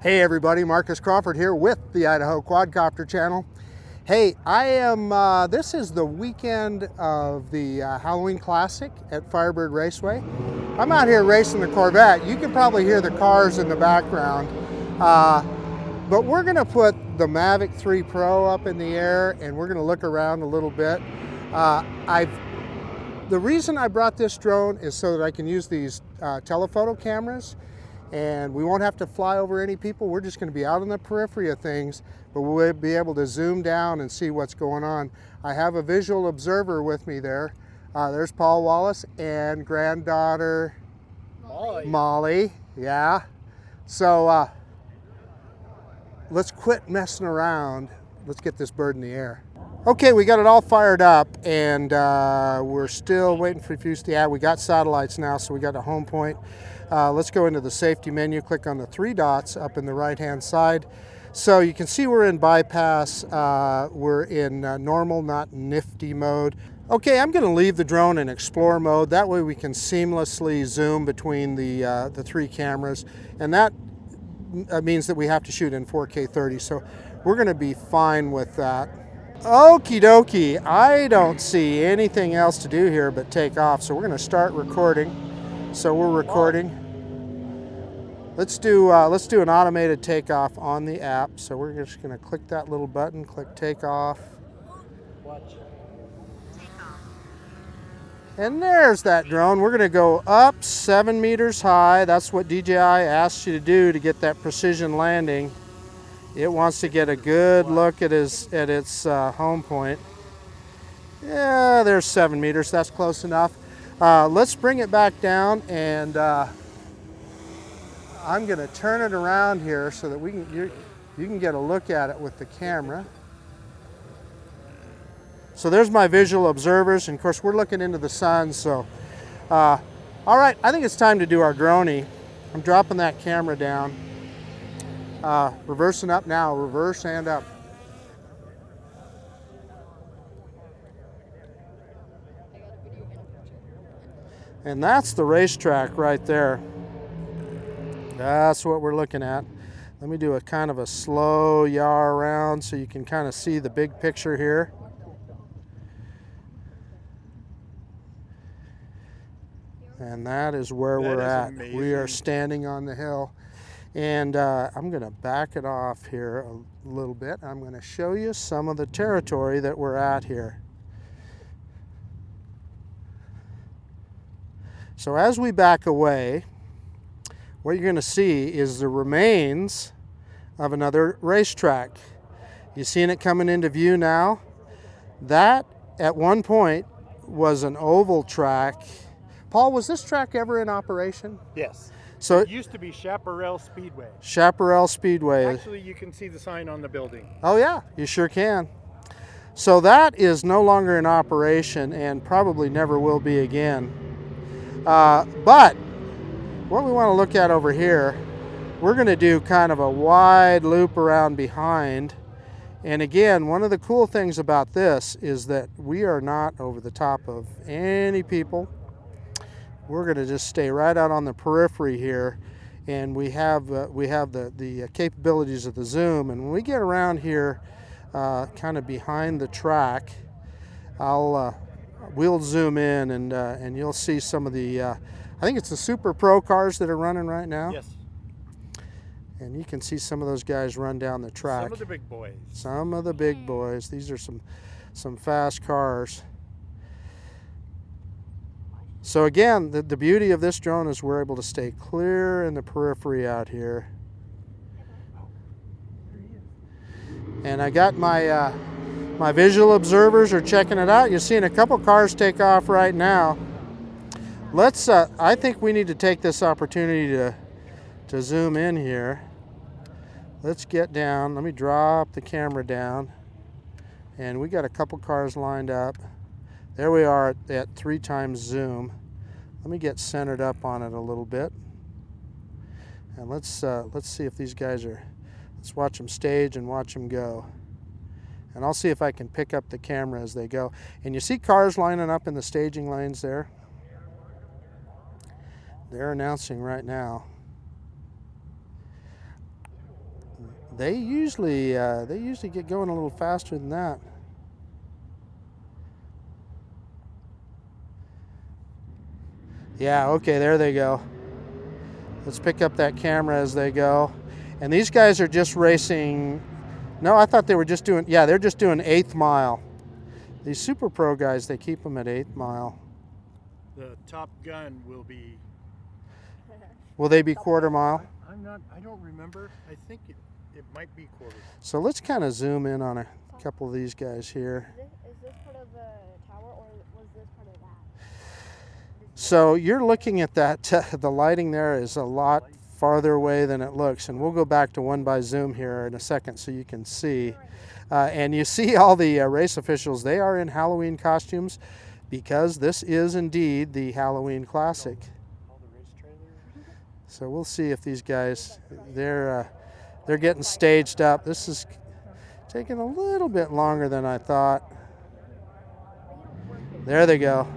Hey everybody, Marcus Crawford here with the Idaho Quadcopter channel. Hey, this is the weekend of the Halloween Classic at Firebird Raceway. I'm out here racing the Corvette. You can probably hear the cars in the background. But we're gonna put the Mavic 3 Pro up in the air and we're gonna look around a little bit. The reason I brought this drone is so that I can use these telephoto cameras, and we won't have to fly over any people. We're just gonna be out in the periphery of things, but we'll be able to zoom down and see what's going on. I have a visual observer with me there. There's Paul Wallace and granddaughter Molly. Yeah. So let's quit messing around. Let's get this bird in the air. Okay, we got it all fired up, and we're still waiting for Fuse to add. We got satellites now, so we got a home point. Let's go into the safety menu, click on the three dots up in the right-hand side. So you can see we're in bypass. We're in normal, not nifty mode. Okay, I'm gonna leave the drone in explore mode. That way we can seamlessly zoom between the three cameras, and that means that we have to shoot in 4K 30, so we're gonna be fine with that. Okie dokie, I don't see anything else to do here but take off, so we're gonna start recording. So we're recording. Let's do an automated takeoff on the app. So we're just gonna click that little button, click takeoff. Watch. And there's that drone. We're gonna go up 7 meters high. That's what DJI asked you to do to get that precision landing. It wants to get a good look at its home point. Yeah, there's 7 meters. That's close enough. Let's bring it back down, and I'm going to turn it around here so that you can get a look at it with the camera. So there's my visual observers, and of course we're looking into the sun. So, all right, I think it's time to do our droney. I'm dropping that camera down. Reversing up now, reverse and up. And that's the racetrack right there. That's what we're looking at. Let me do a kind of a slow yaw around so you can kind of see the big picture here. And that is where we're at. Amazing. We are standing on the hill. And I'm going to back it off here a little bit. I'm going to show you some of the territory that we're at here. So as we back away, what you're going to see is the remains of another racetrack. You seeing it coming into view now? That, at one point, was an oval track. Paul, was this track ever in operation? Yes. So it used to be Chaparral Speedway. Chaparral Speedway. Actually, you can see the sign on the building. Oh yeah, you sure can. So that is no longer in operation and probably never will be again. But what we want to look at over here, we're going to do kind of a wide loop around behind. And again, one of the cool things about this is that we are not over the top of any people. We're going to just stay right out on the periphery here, and we have the capabilities of the zoom. And when we get around here, kind of behind the track, we'll zoom in, and you'll see some of the I think it's the Super Pro cars that are running right now. Yes. And you can see some of those guys run down the track. Some of the big boys. Some of the big boys. These are some fast cars. So again, the beauty of this drone is we're able to stay clear in the periphery out here. And I got my my visual observers are checking it out. You're seeing a couple cars take off right now. Let's I think we need to take this opportunity to zoom in here. Let's get down. Let me drop the camera down. And we got a couple cars lined up. There we are at 3 times zoom. Let me get centered up on it a little bit. And let's see if these guys are, let's watch them stage and watch them go. And I'll see if I can pick up the camera as they go. And you see cars lining up in the staging lanes there? They're announcing right now. They usually get going a little faster than that. Yeah, okay, there they go. Let's pick up that camera as they go. And these guys are just racing. No, I thought they were just doing, yeah, they're just doing 8th mile. These Super Pro guys, they keep them at 8th mile. The Top Gun will be. Will they be quarter mile? I don't remember. I think it might be quarter. So let's kind of zoom in on a couple of these guys here. Is this part of the tower, or was this part of that? So you're looking at that, the lighting there is a lot farther away than it looks. And we'll go back to 1 by zoom here in a second so you can see. And you see all the race officials, they are in Halloween costumes because this is indeed the Halloween Classic. So we'll see if these guys, they're getting staged up. This is taking a little bit longer than I thought. There they go.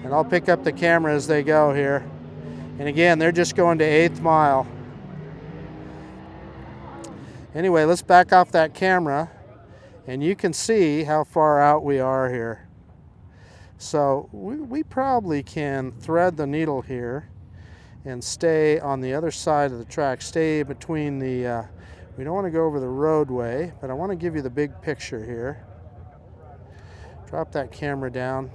And I'll pick up the camera as they go here. And again, they're just going to 8th mile. Anyway, let's back off that camera and you can see how far out we are here. So we probably can thread the needle here and stay on the other side of the track, stay between the, we don't want to go over the roadway, but I want to give you the big picture here. Drop that camera down.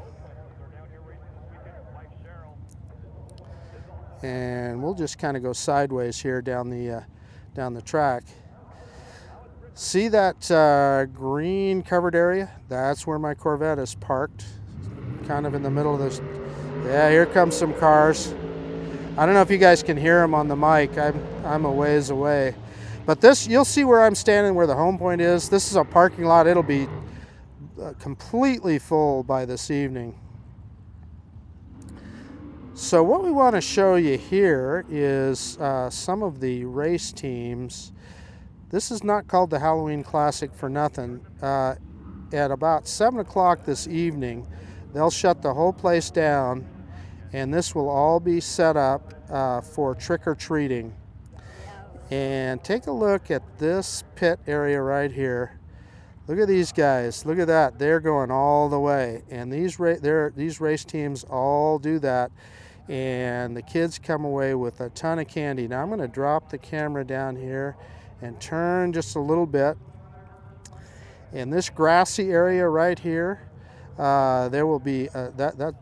And we'll just kind of go sideways here down the track. See that green covered area? That's where my Corvette is parked, kind of in the middle of this. Yeah, here comes some cars. I don't know if you guys can hear them on the mic. I'm a ways away. But this, you'll see where I'm standing, where the home point is. This is a parking lot. It'll be completely full by this evening. So what we want to show you here is some of the race teams. This is not called the Halloween Classic for nothing. At about 7 o'clock this evening, they'll shut the whole place down, and this will all be set up for trick-or-treating. And take a look at this pit area right here. Look at these guys. Look at that. They're going all the way. And these race teams all do that. And the kids come away with a ton of candy. Now I'm going to drop the camera down here and turn just a little bit. In this grassy area right here, there will be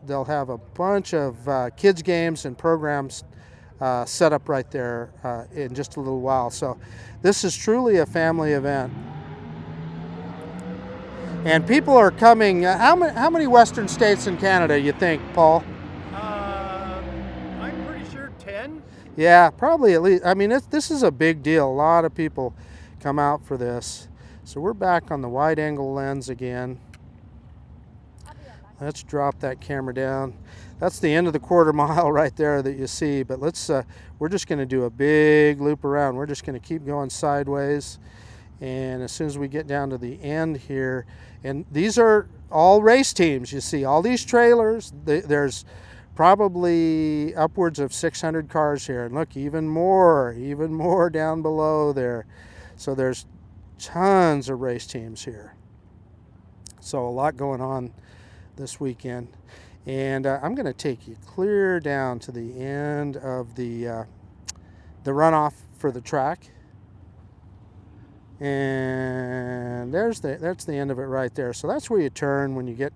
they'll have a bunch of kids games and programs set up right there in just a little while. So this is truly a family event. And people are coming. How many western states in Canada you think, Paul? I'm pretty sure 10. Yeah, probably at least. I mean, this is a big deal. A lot of people come out for this. So we're back on the wide angle lens again. Let's drop that camera down. That's the end of the quarter mile right there that you see. But we're just going to do a big loop around. We're just going to keep going sideways. And as soon as we get down to the end here, and these are all race teams, you see, all these trailers, there's probably upwards of 600 cars here. And look, even more down below there. So there's tons of race teams here. So a lot going on this weekend. And I'm going to take you clear down to the end of the runoff for the track. And that's the end of it right there. So that's where you turn when you get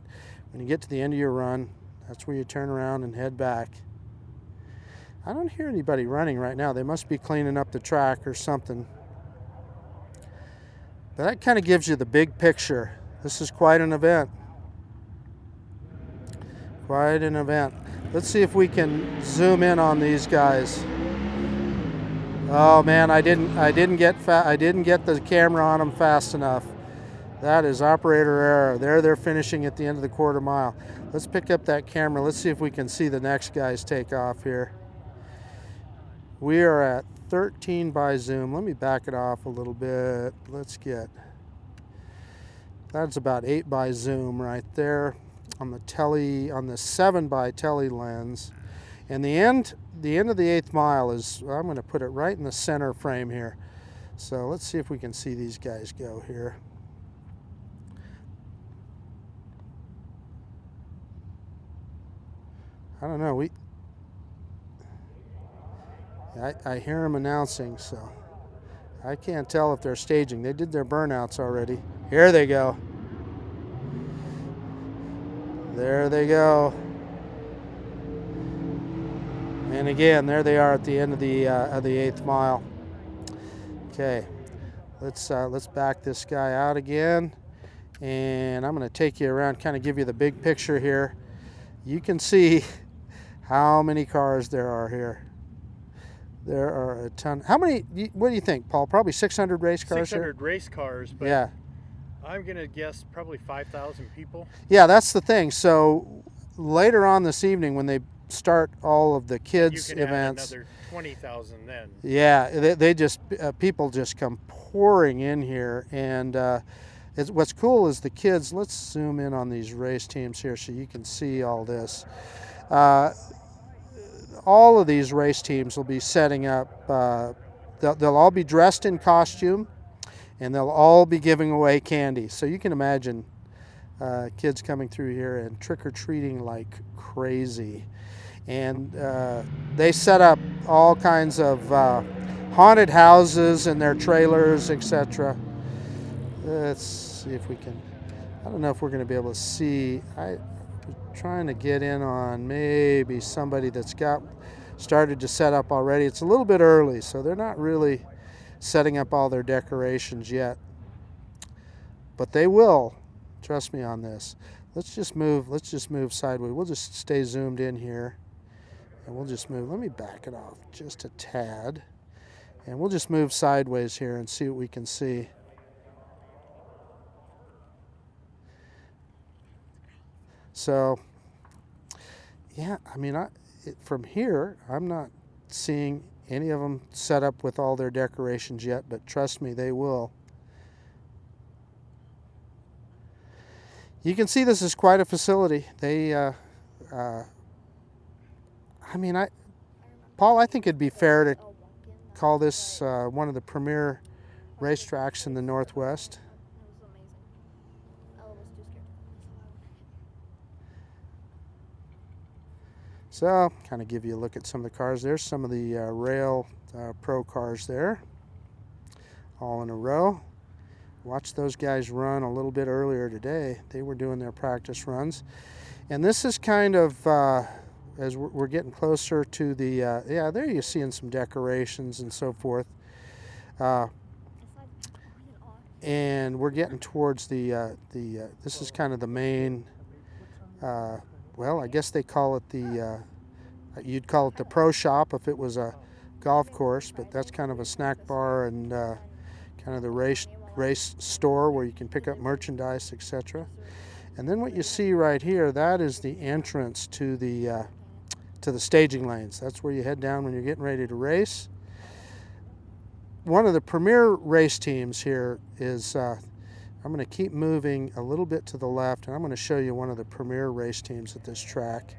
to the end of your run. That's where you turn around and head back. I don't hear anybody running right now. They must be cleaning up the track or something. But that kind of gives you the big picture. This is quite an event. Quite an event. Let's see if we can zoom in on these guys. Oh man, I didn't get the camera on them fast enough. That is operator error. They're finishing at the end of the quarter mile. Let's pick up that camera. Let's see if we can see the next guys take off here. We are at 13 by zoom. Let me back it off a little bit. That's about 8 by zoom right there on the 7 by tele lens. And the end of the 8th mile is, I'm going to put it right in the center frame here. So let's see if we can see these guys go here. I don't know. I hear them announcing, so I can't tell if they're staging. They did their burnouts already. Here they go. There they go. And again, there they are at the end of the 8th mile. Okay, let's back this guy out again, and I'm going to take you around, kind of give you the big picture here. You can see how many cars there are here. There are a ton. How many? What do you think, Paul? Probably 600 race cars 600 race cars, but yeah. I'm going to guess probably 5,000 people. Yeah, that's the thing. So later on this evening, when they start all of the kids You can events, add another 20,000 then. yeah, they just people just come pouring in here, and what's cool is the kids. Let's zoom in on these race teams here so you can see all this. All of these race teams will be setting up. They'll all be dressed in costume, and they'll all be giving away candy. So you can imagine kids coming through here and trick-or-treating like crazy. And they set up all kinds of haunted houses in their trailers, etc. Let's see if we can. I don't know if we're going to be able to see. I'm trying to get in on maybe somebody that's started to set up already. It's a little bit early, so they're not really setting up all their decorations yet. But they will. Trust me on this. Let's just move sideways. We'll just stay zoomed in here. And we'll just move. Let me back it off just a tad. And we'll just move sideways here and see what we can see. So, yeah, I mean, from here, I'm not seeing any of them set up with all their decorations yet, but trust me, they will. You can see this is quite a facility. Paul, I think it'd be fair to call this one of the premier racetracks in the Northwest. So, kind of give you a look at some of the cars. There's some of the rail pro cars there, all in a row. Watched those guys run a little bit earlier today. They were doing their practice runs. And this is kind of, as we're getting closer to the, yeah, there you're seeing some decorations and so forth. And we're getting towards this is kind of the main, well, I guess they call it you'd call it the pro shop if it was a golf course, but that's kind of a snack bar and kind of the race store where you can pick up merchandise, etc. And then what you see right here, that is the entrance to the staging lanes. That's where you head down when you're getting ready to race. One of the premier race teams here is, I'm going to keep moving a little bit to the left, and I'm going to show you one of the premier race teams at this track.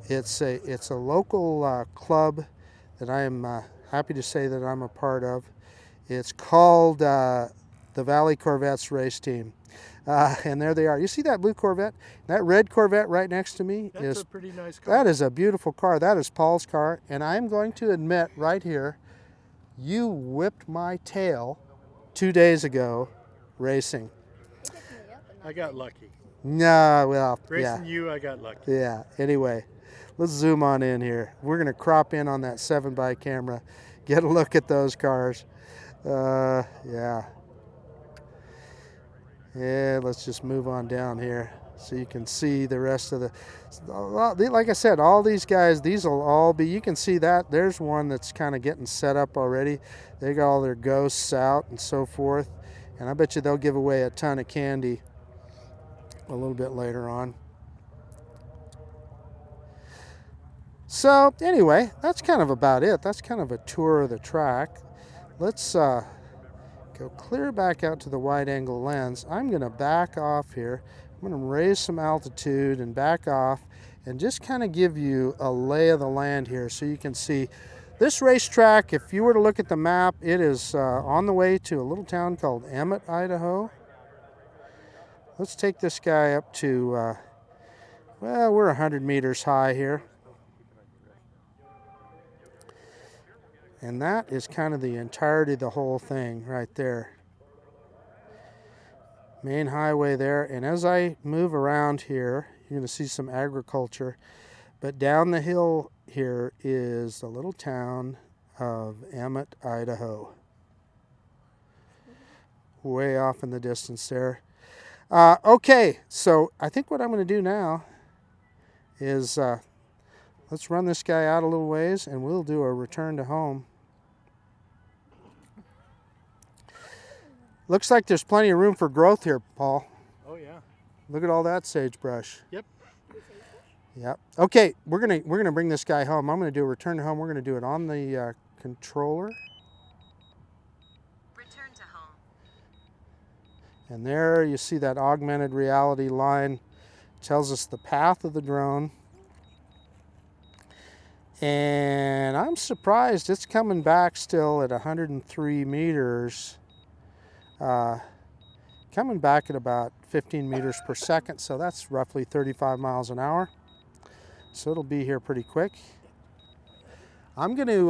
It's a local club that I am happy to say that I'm a part of. It's called the Valley Corvettes race team. And there they are. You see that blue Corvette? That red Corvette right next to me That's a pretty nice car. That is a beautiful car. That is Paul's car. And I'm going to admit right here, you whipped my tail 2 days ago racing. I got lucky. No, well, Racing you, I got lucky. Yeah, anyway, let's zoom on in here. We're going to crop in on that 7x camera, get a look at those cars. Yeah. Yeah, let's just move on down here so you can see the rest of like I said, all these guys, these will all be, you can see that. There's one that's kind of getting set up already. They got all their ghosts out and so forth. And I bet you they'll give away a ton of candy a little bit later on. So anyway, that's kind of about it. That's kind of a tour of the track. Let's go clear back out to the wide angle lens. I'm going to back off here. I'm going to raise some altitude and back off and just kind of give you a lay of the land here so you can see This racetrack, if you were to look at the map, it is on the way to a little town called Emmett, Idaho. Let's take this guy up to, well, we're 100 meters high here. And that is kind of the entirety of the whole thing right there. Main highway there. And as I move around here, you're going to see some agriculture. But down the hill here is the little town of Emmett, Idaho. Way off in the distance there. Okay, so I think what I'm going to do now is let's run this guy out a little ways and we'll do a return to home. Looks like there's plenty of room for growth here, Paul. Oh yeah. Look at all that sagebrush. Yep. Yep. Okay, we're gonna bring this guy home. I'm gonna do a return to home. We're gonna do it on the controller. Return to home. And there you see that augmented reality line. Tells us the path of the drone. And I'm surprised it's coming back still at 103 meters. Coming back at about 15 meters per second, so that's roughly 35 miles an hour. So it'll be here pretty quick. I'm gonna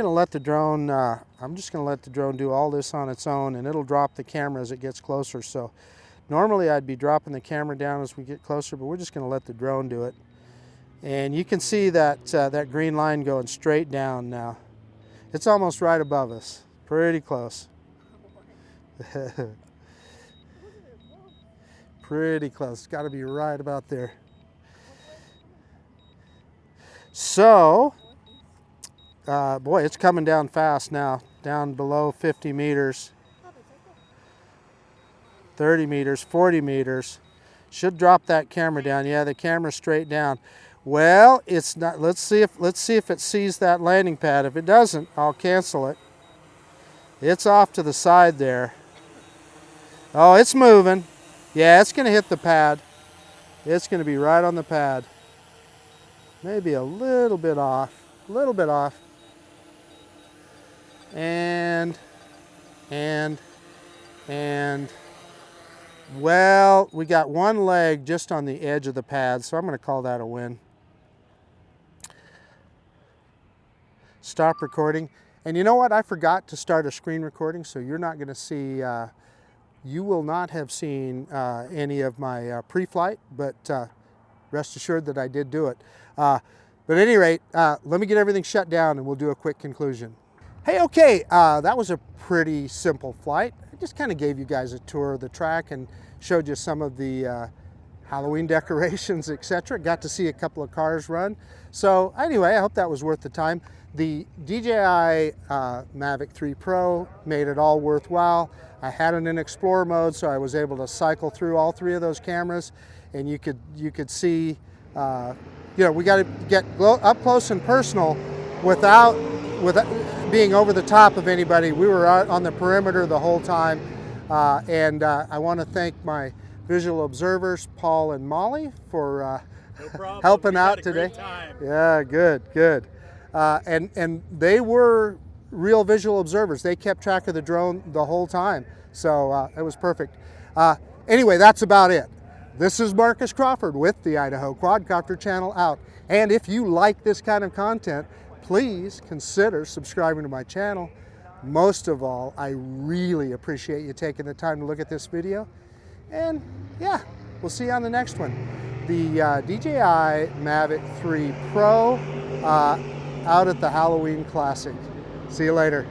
let the drone. I'm just gonna let the drone do all this on its own, and it'll drop the camera as it gets closer. So normally I'd be dropping the camera down as we get closer, but we're just gonna let the drone do it. And you can see that that green line going straight down now. It's almost right above us. Pretty close. Pretty close. Got to be right about there. So, boy, it's coming down fast now. Down below 50 meters. 30 meters, 40 meters. Should drop that camera down. Yeah, the camera's straight down. Well, it's not. Let's see if it sees that landing pad. If it doesn't, I'll cancel it. It's off to the side there. Oh, it's moving. Yeah, it's going to hit the pad. It's going to be right on the pad. Maybe a little bit off. A little bit off. And well, we got one leg just on the edge of the pad, so I'm going to call that a win. Stop recording. And you know what? I forgot to start a screen recording, so you're not going to see, you will not have seen any of my pre-flight, but rest assured that I did do it. But at any rate, let me get everything shut down and we'll do a quick conclusion. Hey, okay, that was a pretty simple flight. I just kind of gave you guys a tour of the track and showed you some of the Halloween decorations, etc. Got to see a couple of cars run. So anyway, I hope that was worth the time. The DJI Mavic 3 Pro made it all worthwhile. I had it in Explorer mode, so I was able to cycle through all three of those cameras, and you could see, you know, we got to get up close and personal without being over the top of anybody. We were out on the perimeter the whole time, and I want to thank my visual observers, Paul and Molly, for helping out today. Yeah, good, good. And they were real visual observers. They kept track of the drone the whole time. So it was perfect. Anyway, that's about it. This is Marcus Crawford with the Idaho Quadcopter channel out. And if you like this kind of content, please consider subscribing to my channel. Most of all, I really appreciate you taking the time to look at this video. And yeah, we'll see you on the next one. The DJI Mavic 3 Pro out at the Halloween Classic. See you later.